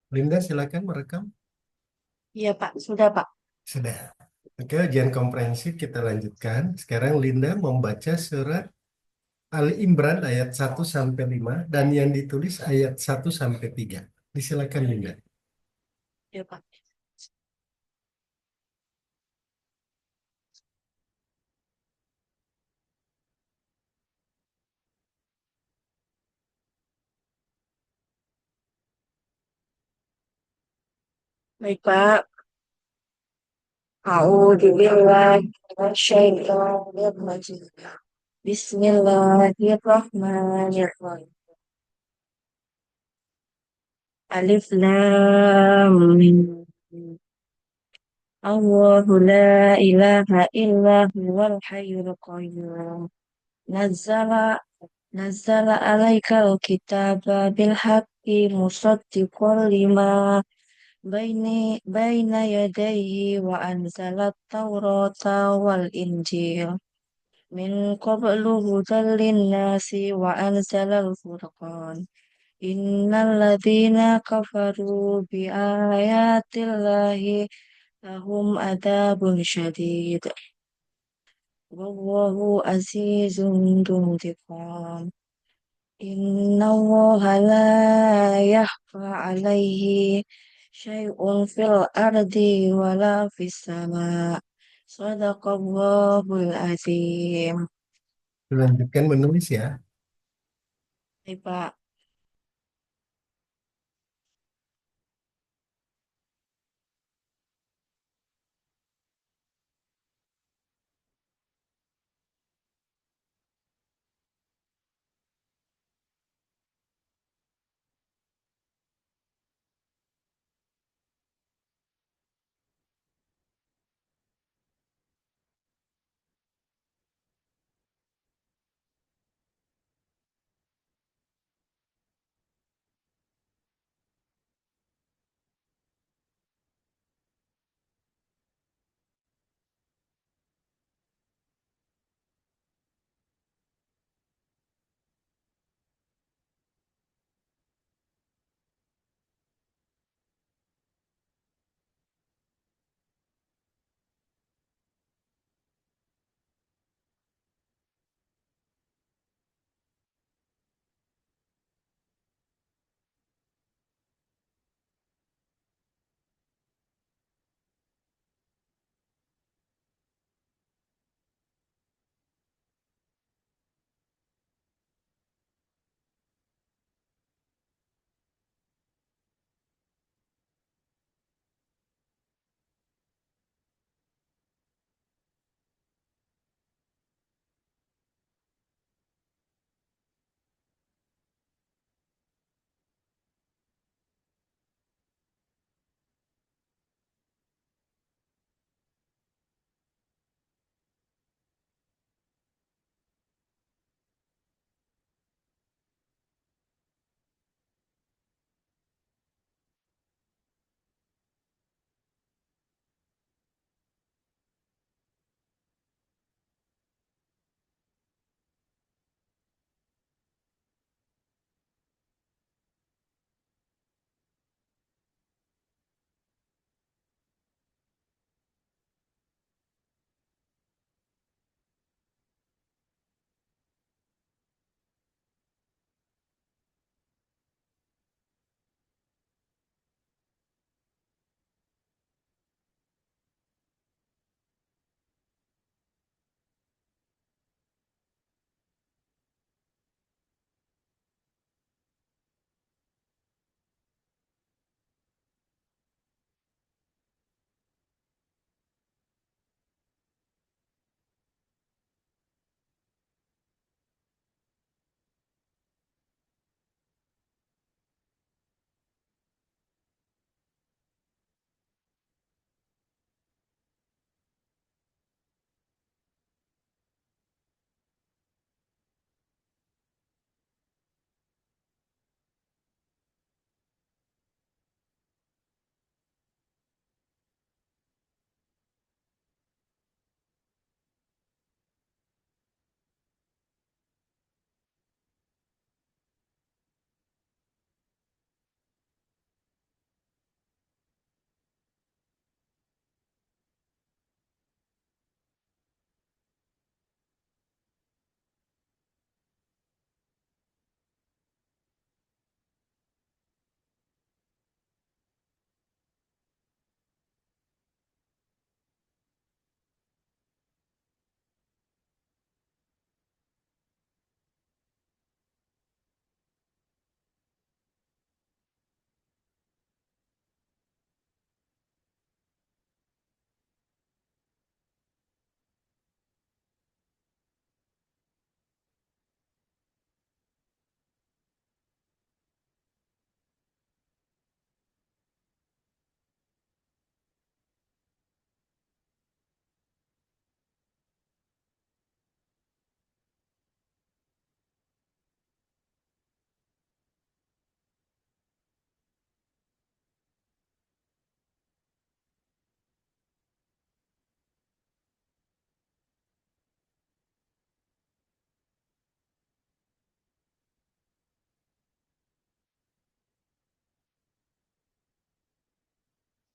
Linda, silakan merekam. Iya, Pak. Sudah, Pak. Sudah. Oke, ujian komprehensif kita lanjutkan. Sekarang Linda membaca surat Ali Imran ayat 1 sampai 5 dan yang ditulis ayat 1 sampai 3. Disilakan Linda. Iya, Pak. Baik, Pak. A'udzubillahi minasyaitonir rajim. Bismillahirrahmanirrahim. Alif Lam Mim. Allahu la ilaha illa huwal hayyul qayyum. Nazzala nazzala alaikal kitaba bil haqqi musaddiqan lima baina yadayhi wa anzalat taurata wal injil min qablu hudan linnasi wa anzalal furqan. Innal ladzina kafaru bi ayatillahi lahum adabun syadid. Wallahu azizun dzuntiqam. Inna allaha la yakhfa alaihi syai'un fil ardi wala fis sama. Sadaqallahul azim. Lanjutkan menulis ya. Baik, Pak.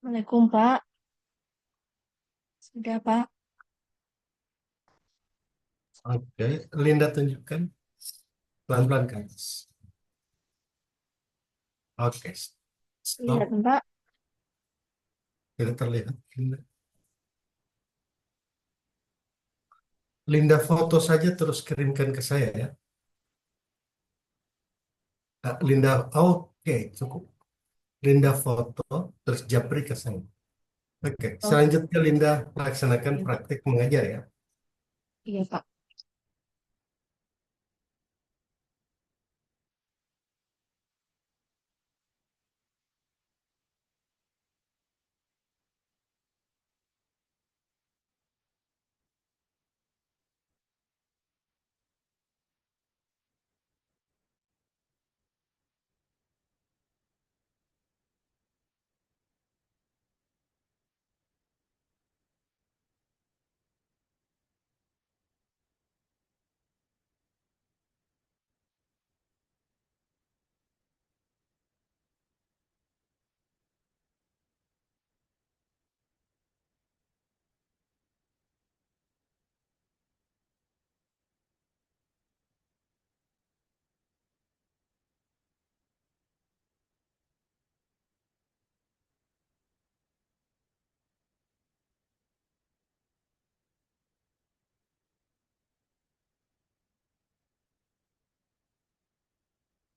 Assalamualaikum, Pak. Sudah, Pak. Oke, Linda tunjukkan pelan-pelan kan. Oke, Lihat, stop. Pak. Tidak terlihat. Linda, Linda foto saja terus kirimkan ke saya ya. Linda, oke, cukup. Linda foto terus japri ke saya. Oke, Oh, selanjutnya Linda laksanakan iya, Pak. praktik mengajar ya. Iya, Pak.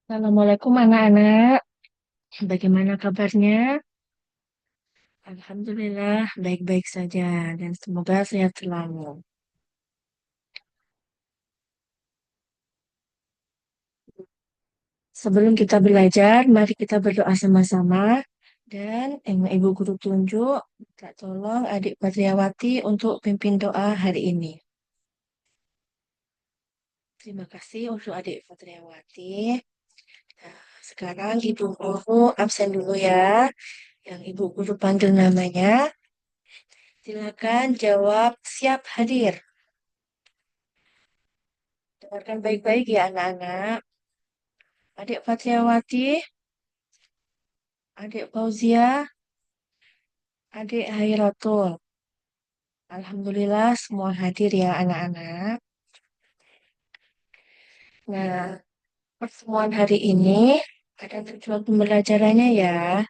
Assalamualaikum, anak-anak. Bagaimana kabarnya? Alhamdulillah, baik-baik saja. Dan semoga sehat selalu. Sebelum kita belajar, mari kita berdoa sama-sama. Dan yang Ibu Guru tunjuk, minta tolong adik Patriawati untuk pimpin doa hari ini. Terima kasih untuk adik Patriawati. Nah, sekarang Ibu Guru absen dulu ya. Yang Ibu Guru panggil namanya. Silakan jawab siap hadir. Dengarkan baik-baik ya anak-anak. Adik Patriawati, adik Fauzia, adik Hairatul. Alhamdulillah semua hadir ya anak-anak. Nah, pertemuan hari ini ada tujuan pembelajarannya ya.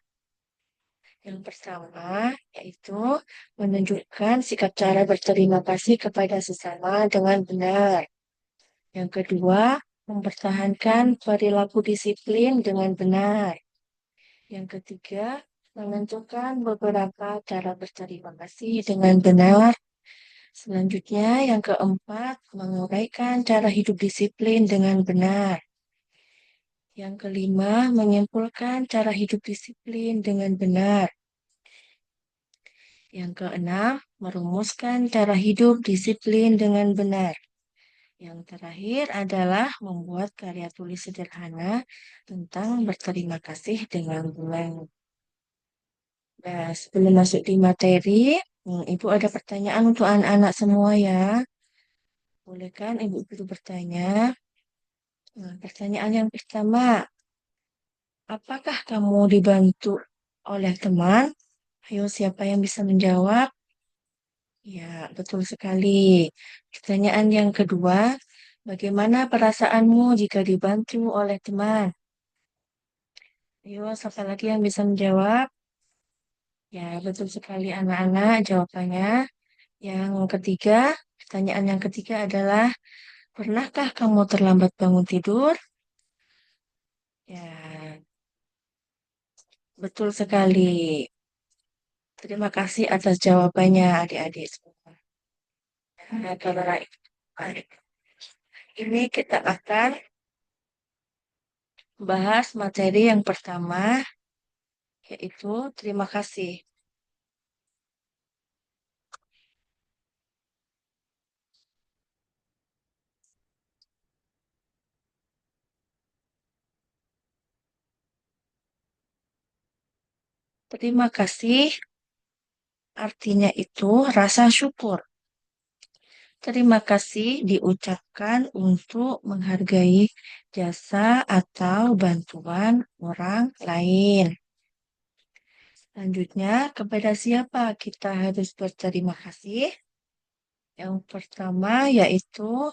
Yang pertama yaitu menunjukkan sikap cara berterima kasih kepada sesama dengan benar. Yang kedua, mempertahankan perilaku disiplin dengan benar. Yang ketiga, menentukan beberapa cara berterima kasih dengan benar. Selanjutnya, yang keempat, menguraikan cara hidup disiplin dengan benar. Yang kelima, menyimpulkan cara hidup disiplin dengan benar. Yang keenam, merumuskan cara hidup disiplin dengan benar. Yang terakhir adalah membuat karya tulis sederhana tentang berterima kasih dengan benar. Nah, sebelum masuk di materi, Ibu ada pertanyaan untuk anak-anak semua ya. Boleh kan Ibu Guru bertanya? Nah, pertanyaan yang pertama, apakah kamu dibantu oleh teman? Ayo, siapa yang bisa menjawab? Ya, betul sekali. Pertanyaan yang kedua, bagaimana perasaanmu jika dibantu oleh teman? Ayo, siapa lagi yang bisa menjawab? Ya, betul sekali anak-anak jawabannya. Yang ketiga, pertanyaan yang ketiga adalah, pernahkah kamu terlambat bangun tidur? Ya, betul sekali. Terima kasih atas jawabannya adik-adik semua. Nah, baik. Ini kita akan bahas materi yang pertama, yaitu terima kasih. Terima kasih artinya itu rasa syukur. Terima kasih diucapkan untuk menghargai jasa atau bantuan orang lain. Selanjutnya, kepada siapa kita harus berterima kasih? Yang pertama yaitu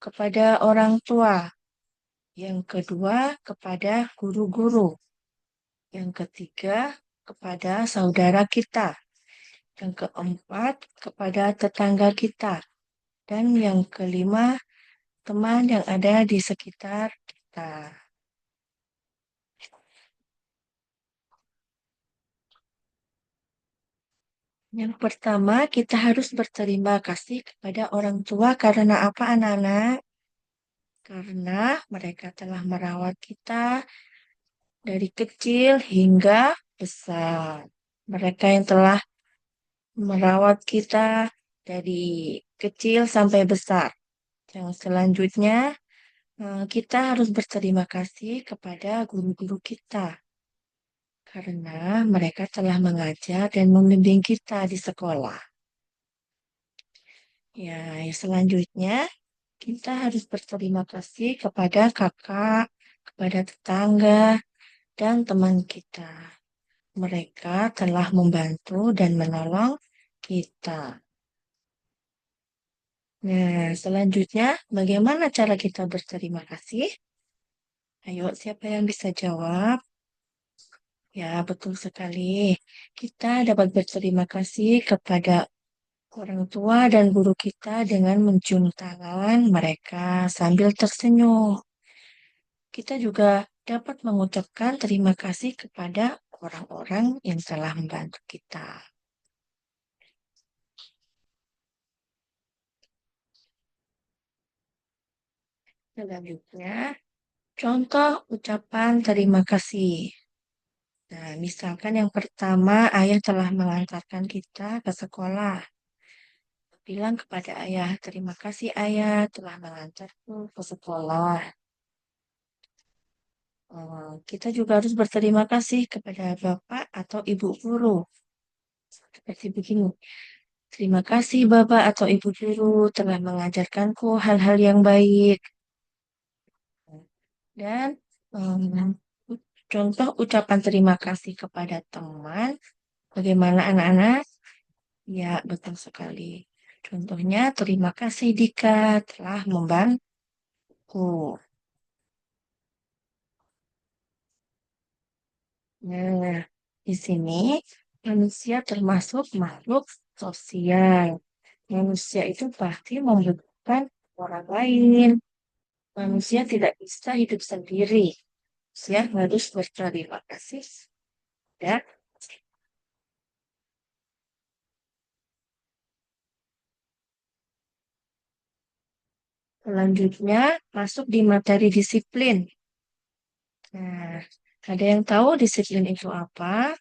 kepada orang tua. Yang kedua, kepada guru-guru. Yang ketiga, kepada saudara kita. Yang keempat, kepada tetangga kita. Dan yang kelima, teman yang ada di sekitar kita. Yang pertama, kita harus berterima kasih kepada orang tua karena apa, anak-anak? Karena mereka telah merawat kita dari kecil hingga besar. Mereka yang telah merawat kita dari kecil sampai besar. Yang selanjutnya, kita harus berterima kasih kepada guru-guru kita karena mereka telah mengajar dan membimbing kita di sekolah. Ya, yang selanjutnya kita harus berterima kasih kepada kakak, kepada tetangga, dan teman kita. Mereka telah membantu dan menolong kita. Nah, selanjutnya, bagaimana cara kita berterima kasih? Ayo, siapa yang bisa jawab? Ya, betul sekali. Kita dapat berterima kasih kepada orang tua dan guru kita dengan mencium tangan mereka sambil tersenyum. Kita juga dapat mengucapkan terima kasih kepada orang-orang yang telah membantu kita. Selanjutnya, contoh ucapan terima kasih. Nah, misalkan yang pertama, ayah telah mengantarkan kita ke sekolah. Bilang kepada ayah, terima kasih ayah telah mengantarku ke sekolah. Kita juga harus berterima kasih kepada bapak atau ibu guru. Seperti begini, terima kasih bapak atau ibu guru telah mengajarkanku hal-hal yang baik. Dan contoh ucapan terima kasih kepada teman, bagaimana anak-anak? Ya, betul sekali. Contohnya, terima kasih Dika telah membantu. Nah, di sini manusia termasuk makhluk sosial. Manusia itu pasti membutuhkan orang lain. Manusia tidak bisa hidup sendiri. Manusia harus berterima kasih. Dan selanjutnya masuk di materi disiplin. Nah, ada yang tahu disiplin itu apa?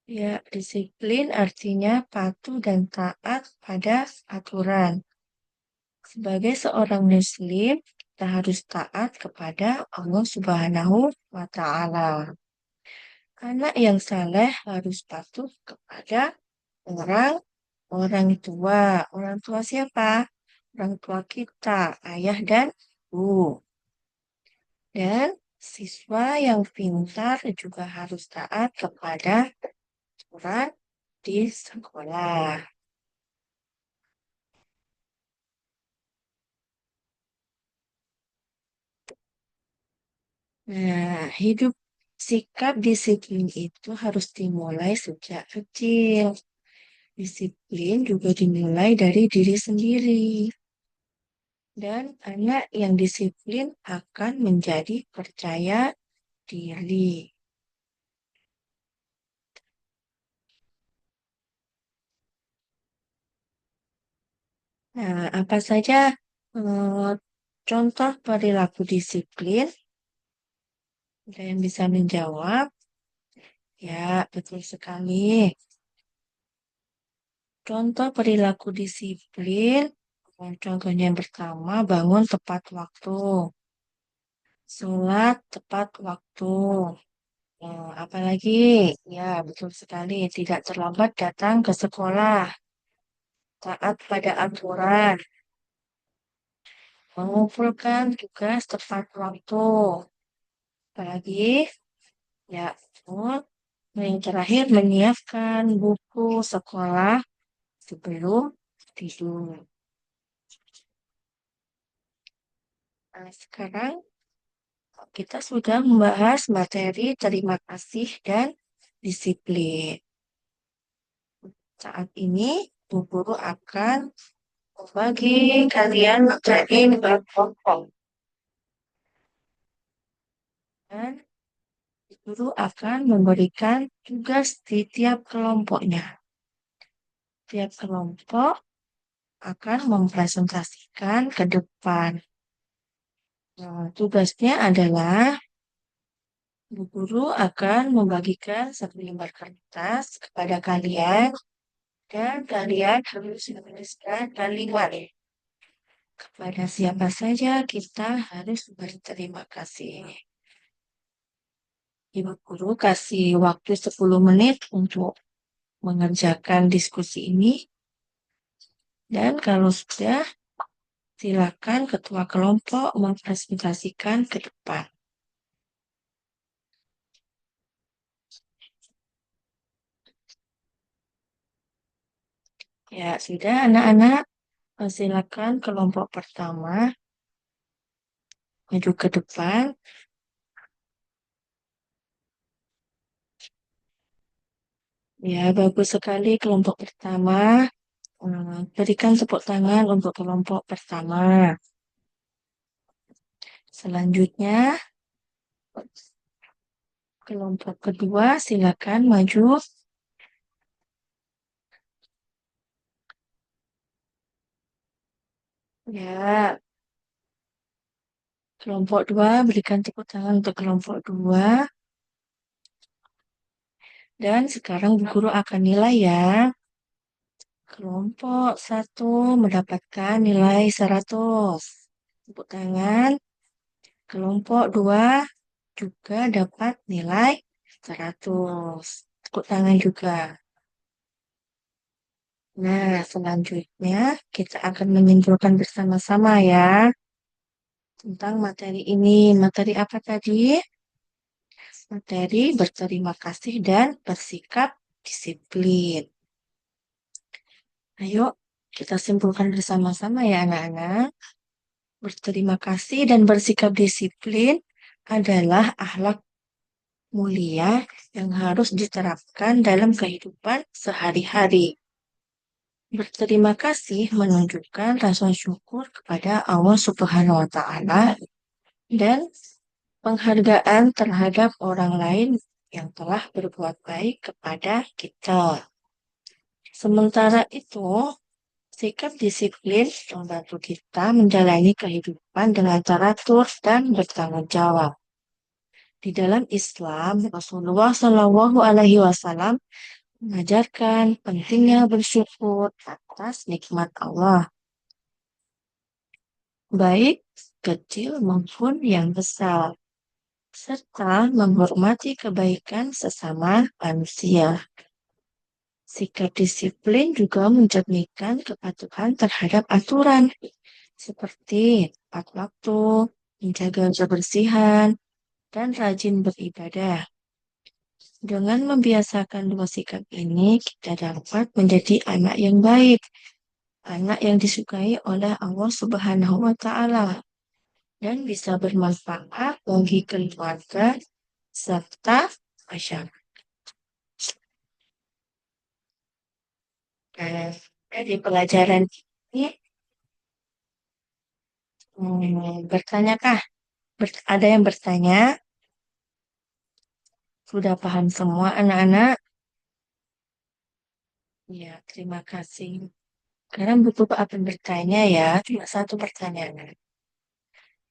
Ya, disiplin artinya patuh dan taat pada aturan. Sebagai seorang muslim, kita harus taat kepada Allah Subhanahu wa Ta'ala. Anak yang saleh harus patuh kepada orang orang tua. Orang tua siapa? Orang tua kita, ayah dan ibu. Dan siswa yang pintar juga harus taat kepada aturan di sekolah. Nah, hidup sikap disiplin itu harus dimulai sejak kecil. Disiplin juga dimulai dari diri sendiri. Dan anak yang disiplin akan menjadi percaya diri. Nah, apa saja eh, contoh perilaku disiplin? Ada yang bisa menjawab? Ya, betul sekali. Contoh perilaku disiplin. Contohnya yang pertama, bangun tepat waktu. Sholat tepat waktu. Apalagi, ya betul sekali, tidak terlambat datang ke sekolah, taat pada aturan, mengumpulkan tugas tepat waktu. Apalagi, Ya, betul. Yang terakhir, menyiapkan buku sekolah sebelum tidur. Nah, sekarang kita sudah membahas materi terima kasih dan disiplin. Saat ini, Bu Guru akan membagi kalian menjadi berkelompok. Dan Bu Guru akan memberikan tugas di tiap kelompoknya. Tiap kelompok akan mempresentasikan ke depan. Nah, tugasnya adalah Bu Guru akan membagikan satu lembar kertas kepada kalian dan kalian harus menuliskan kalimat. Kepada siapa saja kita harus berterima kasih. Ibu Guru kasih waktu 10 menit untuk mengerjakan diskusi ini. Dan kalau sudah, silakan ketua kelompok mempresentasikan ke depan. Ya, sudah anak-anak, silakan kelompok pertama maju ke depan. Ya, bagus sekali kelompok pertama. Berikan tepuk tangan untuk kelompok pertama. Selanjutnya, kelompok kedua silakan maju. Ya, kelompok dua berikan tepuk tangan untuk kelompok dua. Dan sekarang Bu Guru akan nilai ya. Kelompok satu mendapatkan nilai 100. Tepuk tangan. Kelompok dua juga dapat nilai 100. Tepuk tangan juga. Nah, selanjutnya kita akan menyimpulkan bersama-sama ya tentang materi ini. Materi apa tadi? Materi berterima kasih dan bersikap disiplin. Ayo, kita simpulkan bersama-sama ya anak-anak. Berterima kasih dan bersikap disiplin adalah akhlak mulia yang harus diterapkan dalam kehidupan sehari-hari. Berterima kasih menunjukkan rasa syukur kepada Allah Subhanahu wa Ta'ala dan penghargaan terhadap orang lain yang telah berbuat baik kepada kita. Sementara itu, sikap disiplin membantu kita menjalani kehidupan dengan teratur dan bertanggung jawab. Di dalam Islam, Rasulullah Shallallahu Alaihi Wasallam mengajarkan pentingnya bersyukur atas nikmat Allah, baik kecil maupun yang besar, serta menghormati kebaikan sesama manusia. Sikap disiplin juga mencerminkan kepatuhan terhadap aturan, seperti tepat waktu, menjaga kebersihan, dan rajin beribadah. Dengan membiasakan dua sikap ini, kita dapat menjadi anak yang baik, anak yang disukai oleh Allah Subhanahu wa Ta'ala, dan bisa bermanfaat bagi keluarga serta masyarakat. Di pelajaran ini, bertanyakah? Ada yang bertanya? Sudah paham semua anak-anak? Ya, terima kasih. Sekarang buku akan bertanya ya, cuma satu pertanyaan.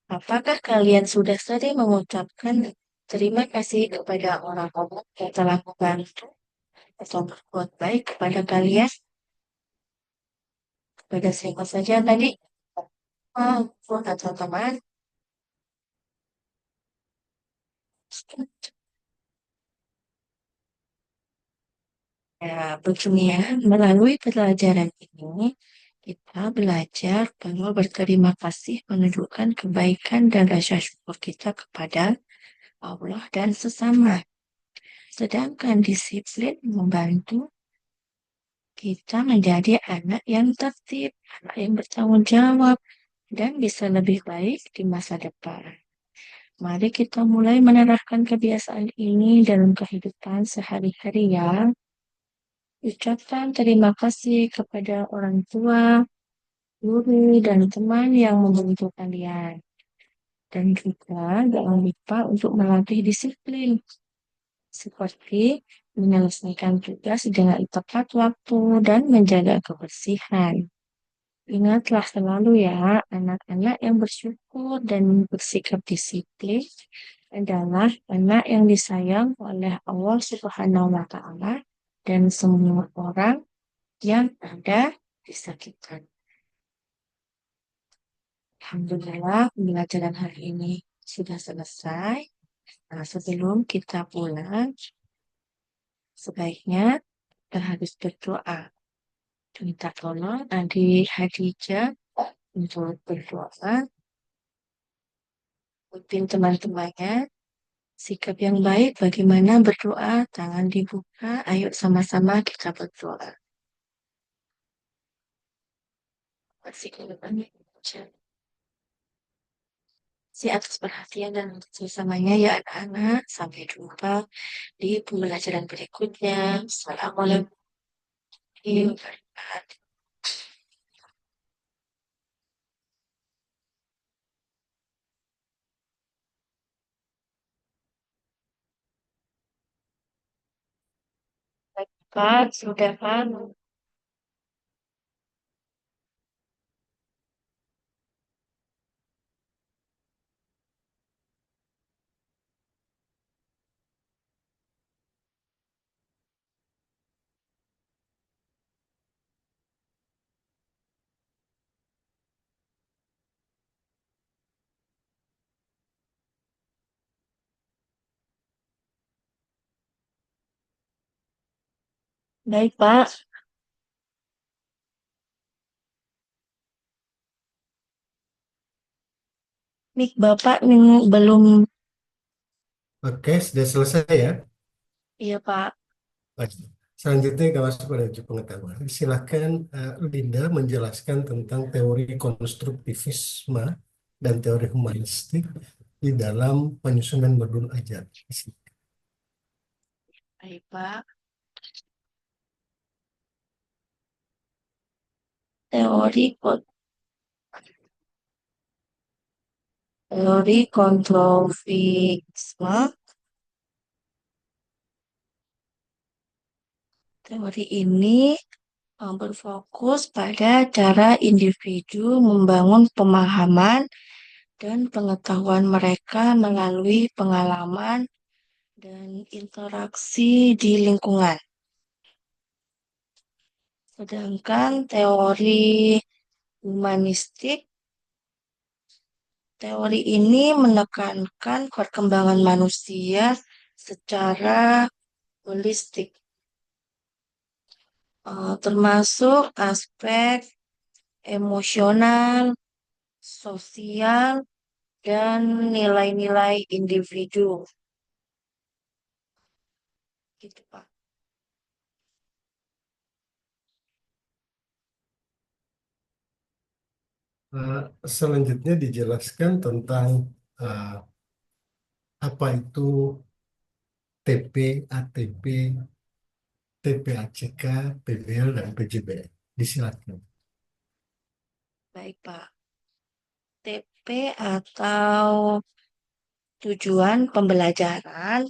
Apakah kalian sudah sering mengucapkan terima kasih kepada orang-orang yang telah membantu atau berbuat baik kepada kalian? Kepada siapa saja tadi? Atau teman? Ya, begini ya, melalui pelajaran ini, kita belajar bahwa berterima kasih menunjukkan kebaikan dan rasa syukur kita kepada Allah dan sesama. Sedangkan disiplin membantu kita menjadi anak yang tertib, anak yang bertanggung jawab, dan bisa lebih baik di masa depan. Mari kita mulai menerapkan kebiasaan ini dalam kehidupan sehari-hari ya. Ucapkan terima kasih kepada orang tua, guru, dan teman yang membantu kalian. Dan juga jangan lupa untuk melatih disiplin, seperti menyelesaikan tugas dengan tepat waktu dan menjaga kebersihan. Ingatlah selalu ya, anak-anak yang bersyukur dan bersikap disiplin adalah anak yang disayang oleh Allah Subhanahu wa Ta'ala dan semua orang yang ada di sekitar. Alhamdulillah, pembelajaran hari ini sudah selesai. Nah, sebelum kita pulang, sebaiknya kita harus berdoa. Minta tolong adik Hadijah untuk berdoa, pimpin teman-temannya. Sikap yang baik bagaimana berdoa, tangan dibuka, ayo sama-sama kita berdoa. Kasih kedepannya. Si atas perhatian dan kerjasamanya ya anak-anak. Sampai jumpa di pembelajaran berikutnya. Assalamualaikum warahmatullahi wabarakatuh. Baik, Pak, sudah Pak. Baik, Pak. Mik Bapak nih belum, Oke, sudah selesai ya. iya Pak. Baik. Selanjutnya kita masuk pada uji pengetahuan. Silakan Linda menjelaskan tentang teori konstruktivisme dan teori humanistik di dalam penyusunan modul ajar. Baik, Pak. Teori kon- teori kontroversime. Teori ini berfokus pada cara individu membangun pemahaman dan pengetahuan mereka melalui pengalaman dan interaksi di lingkungan. Sedangkan teori humanistik, teori ini menekankan perkembangan manusia secara holistik, termasuk aspek emosional, sosial, dan nilai-nilai individu. Gitu, Pak. Eh, Selanjutnya dijelaskan tentang eh, apa itu TP, ATP, TPACK, PBL, dan PJBL. Disilakan. Baik, Pak. TP atau tujuan pembelajaran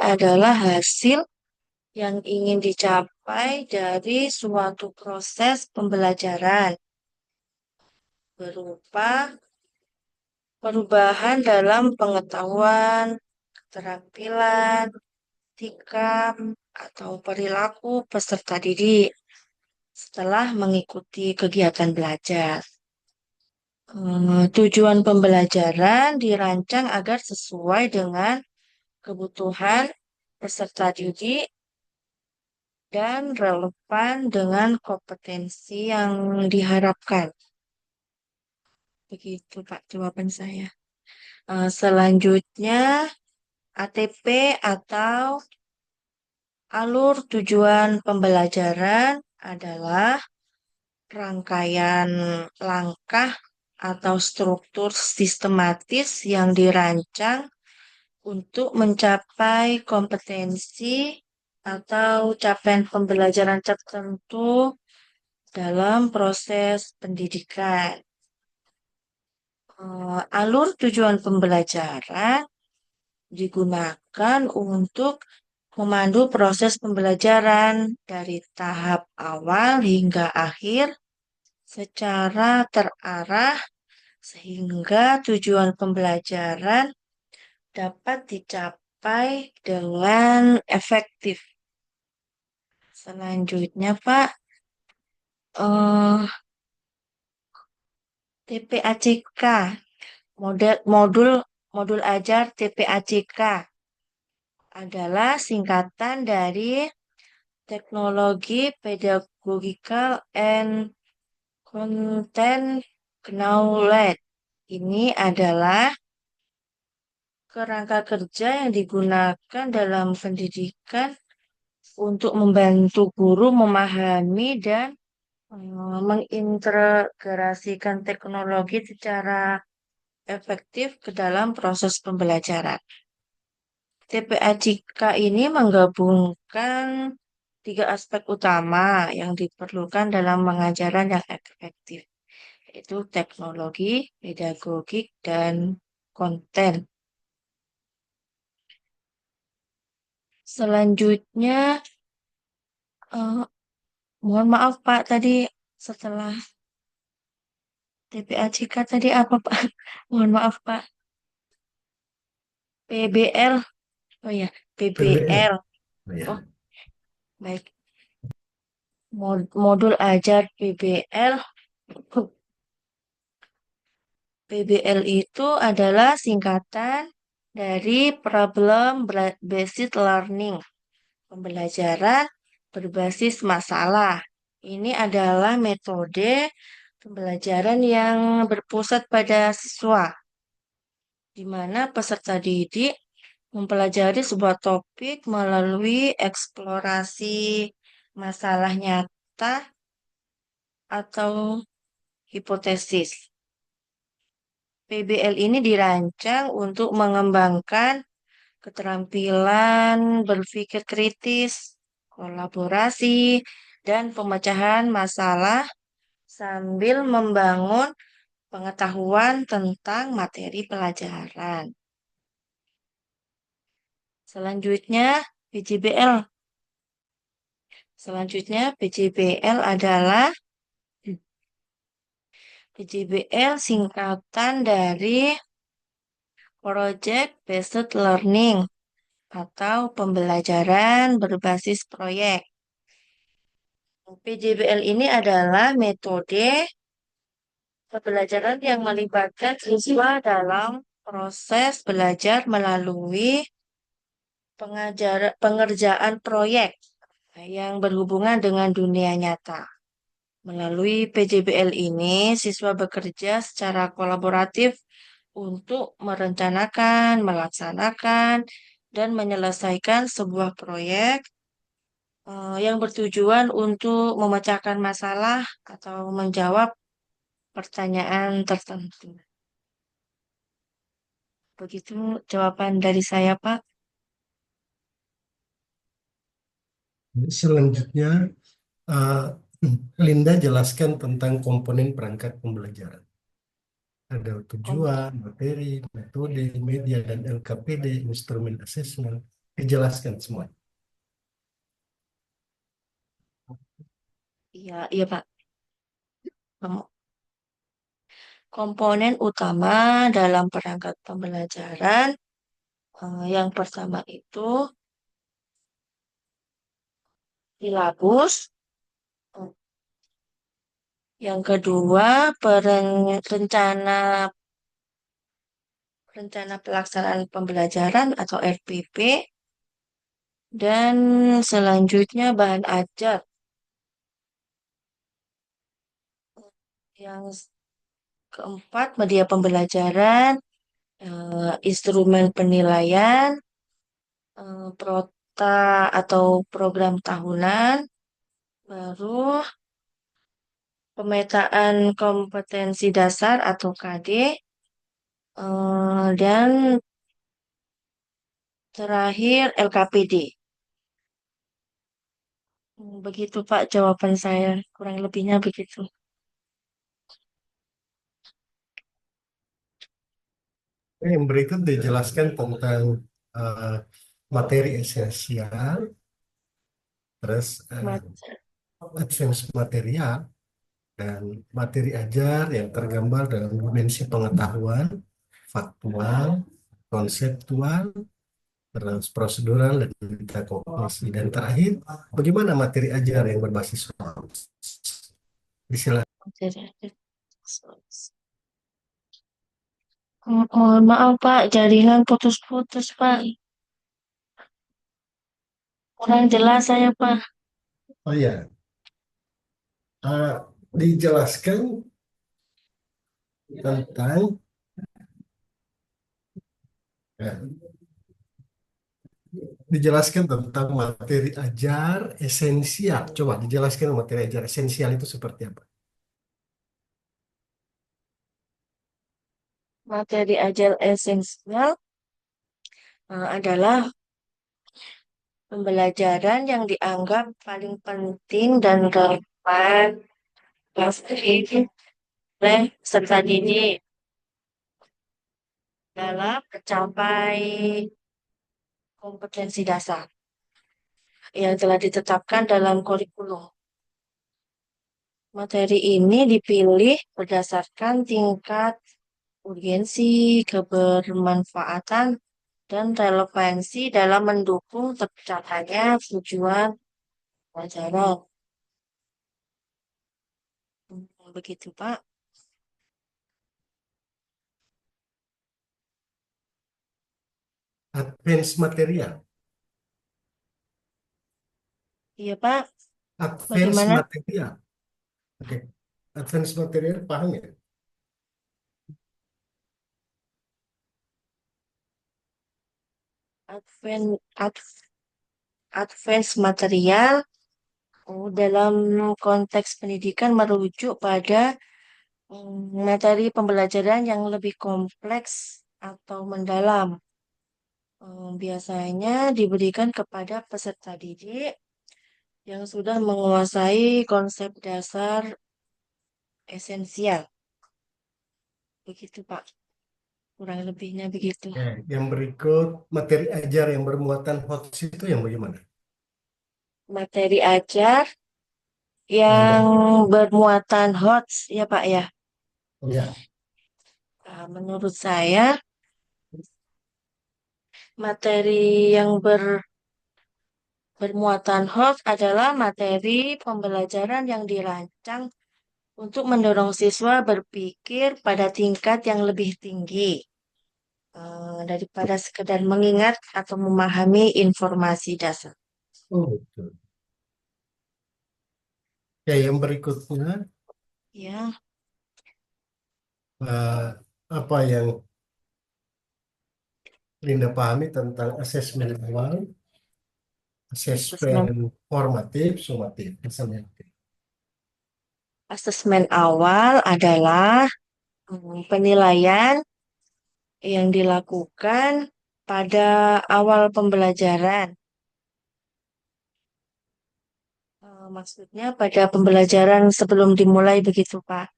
adalah hasil yang ingin dicapai dari suatu proses pembelajaran berupa perubahan dalam pengetahuan, keterampilan, sikap, atau perilaku peserta didik setelah mengikuti kegiatan belajar. Tujuan pembelajaran dirancang agar sesuai dengan kebutuhan peserta didik dan relevan dengan kompetensi yang diharapkan. Begitu, Pak, jawaban saya. Selanjutnya, ATP atau alur tujuan pembelajaran adalah rangkaian langkah atau struktur sistematis yang dirancang untuk mencapai kompetensi atau capaian pembelajaran tertentu dalam proses pendidikan. Alur tujuan pembelajaran digunakan untuk memandu proses pembelajaran dari tahap awal hingga akhir secara terarah sehingga tujuan pembelajaran dapat dicapai dengan efektif. Selanjutnya, Pak, eh, TPACK, modul modul ajar TPACK adalah singkatan dari Teknologi Pedagogical and Content Knowledge. Ini adalah kerangka kerja yang digunakan dalam pendidikan untuk membantu guru memahami dan mengintegrasikan teknologi secara efektif ke dalam proses pembelajaran. TPACK ini menggabungkan tiga aspek utama yang diperlukan dalam pengajaran yang efektif, yaitu teknologi, pedagogik, dan konten. Selanjutnya, eh, mohon maaf Pak, tadi setelah TPACK tadi apa Pak? Mohon maaf Pak. PBL, oh ya, PBL. PBL. Oh, ya. Oh, baik. Modul ajar PBL. PBL itu adalah singkatan dari Problem Based Learning, pembelajaran berbasis masalah. Ini adalah metode pembelajaran yang berpusat pada siswa, di mana peserta didik mempelajari sebuah topik melalui eksplorasi masalah nyata atau hipotesis. PBL ini dirancang untuk mengembangkan keterampilan berpikir kritis, kolaborasi, dan pemecahan masalah sambil membangun pengetahuan tentang materi pelajaran. Selanjutnya, PJBL. Selanjutnya, PJBL adalah PJBL singkatan dari Project Based Learning atau pembelajaran berbasis proyek. PJBL ini adalah metode pembelajaran yang melibatkan siswa dalam proses belajar melalui pengerjaan proyek yang berhubungan dengan dunia nyata. Melalui PJBL ini, siswa bekerja secara kolaboratif untuk merencanakan, melaksanakan, dan menyelesaikan sebuah proyek yang bertujuan untuk memecahkan masalah atau menjawab pertanyaan tertentu. Begitu jawaban dari saya, Pak. Selanjutnya, eh, Linda jelaskan tentang komponen perangkat pembelajaran. Ada Kom tujuan, materi, metode, media, dan LKPD, instrumen asesmen. Dijelaskan semua. iya, iya, Pak. Komponen utama dalam perangkat pembelajaran yang pertama itu silabus, eh, yang kedua rencana pelaksanaan pembelajaran atau RPP, Dan selanjutnya bahan ajar. Yang keempat, media pembelajaran, instrumen penilaian, prota atau program tahunan, baru pemetaan kompetensi dasar atau KD, dan terakhir LKPD. Begitu Pak jawaban saya, kurang lebihnya begitu. Yang berikut dijelaskan tentang eh, materi esensial, terus Mat- advance material, dan materi ajar yang tergambar dalam dimensi pengetahuan, faktual, konseptual, terus prosedural, dan juga kognisi. Dan terakhir, bagaimana materi ajar yang berbasis soal? Disilakan. materi- Mohon maaf Pak, jaringan putus-putus Pak. Kurang jelas saya Pak. Oh ya, dijelaskan tentang ya, dijelaskan tentang materi ajar esensial. Coba dijelaskan materi ajar esensial itu seperti apa? Materi ajar esensial adalah pembelajaran yang dianggap paling penting dan relevan oleh peserta didik dalam mencapai kompetensi dasar yang telah ditetapkan dalam kurikulum. Materi ini dipilih berdasarkan tingkat urgensi, kebermanfaatan, dan relevansi dalam mendukung tercapainya tujuan pelajaran. Begitu, Pak. Advance material. Iya, Pak. Advance Bagaimana? material. Oke. Advance material paham ya? Advance, advance material dalam konteks pendidikan merujuk pada materi pembelajaran yang lebih kompleks atau mendalam. Biasanya diberikan kepada peserta didik yang sudah menguasai konsep dasar esensial. Begitu, Pak. Kurang lebihnya begitu. Oke. Yang berikut materi ajar yang bermuatan hoax itu yang bagaimana? Materi ajar Yang yang ber bermuatan HOTS, ya, Pak, ya. ya. Menurut saya, materi yang bermuatan HOTS adalah materi pembelajaran yang dirancang untuk mendorong siswa berpikir pada tingkat yang lebih tinggi daripada sekedar mengingat atau memahami informasi dasar. Oh, betul. Ya, yang berikutnya Ya, eh, apa yang Linda pahami tentang asesmen awal, asesmen asesmen formatif, sumatif, misalnya. asesmen awal adalah penilaian yang dilakukan pada awal pembelajaran. Maksudnya pada pembelajaran sebelum dimulai begitu, Pak.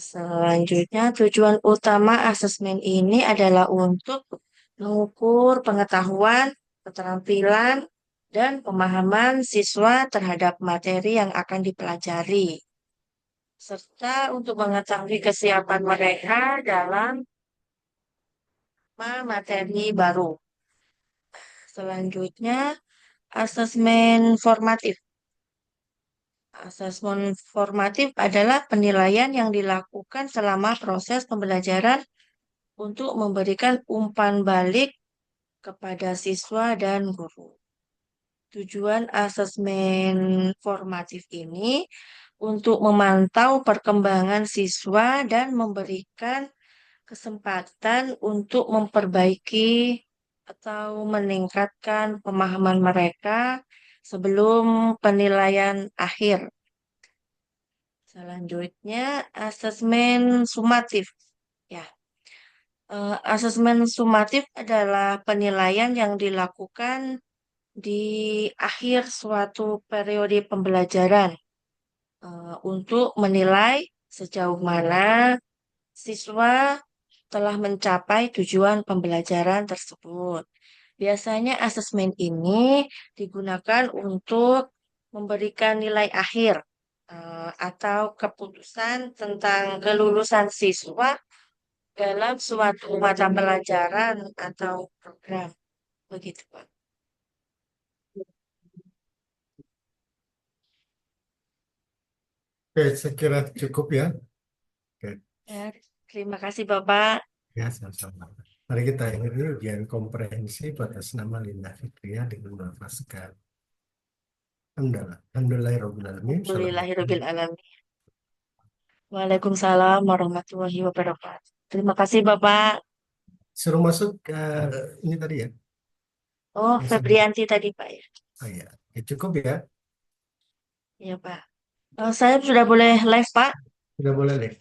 Selanjutnya, tujuan utama asesmen ini adalah untuk mengukur pengetahuan, keterampilan, dan pemahaman siswa terhadap materi yang akan dipelajari, serta untuk mengetahui kesiapan mereka dalam materi baru. Selanjutnya, asesmen formatif. Asesmen formatif adalah penilaian yang dilakukan selama proses pembelajaran untuk memberikan umpan balik kepada siswa dan guru. Tujuan asesmen formatif ini untuk memantau perkembangan siswa dan memberikan kesempatan untuk memperbaiki atau meningkatkan pemahaman mereka sebelum penilaian akhir. Selanjutnya, asesmen sumatif. Ya, asesmen sumatif adalah penilaian yang dilakukan di akhir suatu periode pembelajaran untuk menilai sejauh mana siswa telah mencapai tujuan pembelajaran tersebut. Biasanya asesmen ini digunakan untuk memberikan nilai akhir atau keputusan tentang kelulusan siswa dalam suatu mata pelajaran atau program. Begitu, Pak. Oke, saya kira cukup ya. Oke, Ya, terima kasih Bapak. ya sama-sama. Mari kita akhiri ujian komprehensif atas nama Linda Fitria dengan melafazkan Alhamdulillah. Alhamdulillahirrahmanirrahim. Assalamualaikum. Alhamdulillahirrahmanirrahim. Waalaikumsalam warahmatullahi wabarakatuh. Terima kasih Bapak. Suruh masuk ke ini tadi ya. Oh, Yang sudah. Febrianti tadi Pak ya. Oh ya. Ya, cukup ya. Iya Pak. Saya sudah boleh live Pak? Sudah boleh live.